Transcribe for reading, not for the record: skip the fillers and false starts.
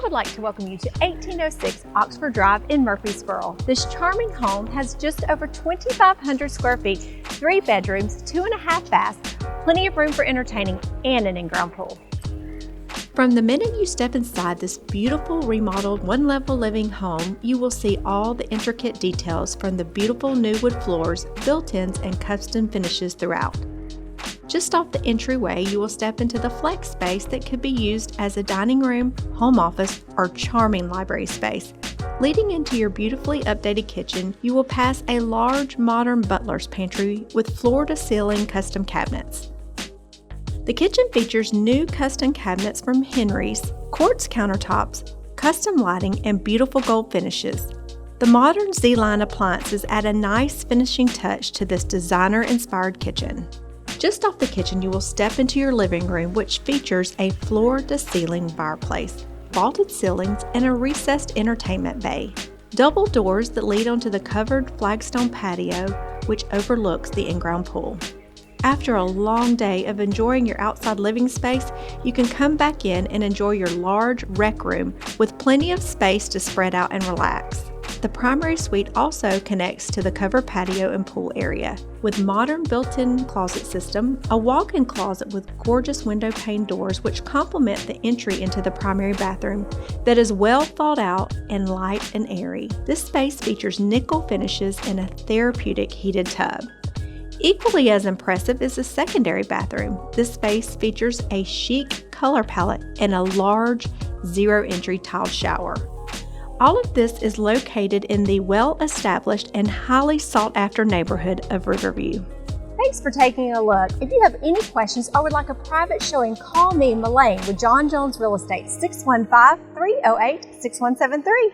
would like to welcome you to 1806 Oxford Drive in Murfreesboro. This charming home has just over 2,500 square feet, 3 bedrooms, 2.5 baths, plenty of room for entertaining, and an in-ground pool. From the minute you step inside this beautiful remodeled one-level living home, you will see all the intricate details from the beautiful new wood floors, built-ins, and custom finishes throughout. Just off the entryway, you will step into the flex space that could be used as a dining room, home office, or charming library space. Leading into your beautifully updated kitchen, you will pass a large modern butler's pantry with floor-to-ceiling custom cabinets. The kitchen features new custom cabinets from Henry's, quartz countertops, custom lighting, and beautiful gold finishes. The modern ZLINE appliances add a nice finishing touch to this designer-inspired kitchen. Just off the kitchen, you will step into your living room, which features a floor-to-ceiling fireplace, vaulted ceilings, and a recessed entertainment bay. Double doors that lead onto the covered flagstone patio, which overlooks the in-ground pool. After a long day of enjoying your outside living space, you can come back in and enjoy your large rec room with plenty of space to spread out and relax. The primary suite also connects to the covered patio and pool area. With modern built-in closet system, a walk-in closet with gorgeous window pane doors which complement the entry into the primary bathroom that is well thought out and light and airy. This space features nickel finishes and a therapeutic heated tub. Equally as impressive is the secondary bathroom. This space features a chic color palette and a large zero-entry tiled shower. All of this is located in the well-established and highly sought-after neighborhood of Riverview. Thanks for taking a look. If you have any questions or would like a private showing, call me, Melaine, with John Jones Real Estate, 615-308-6173.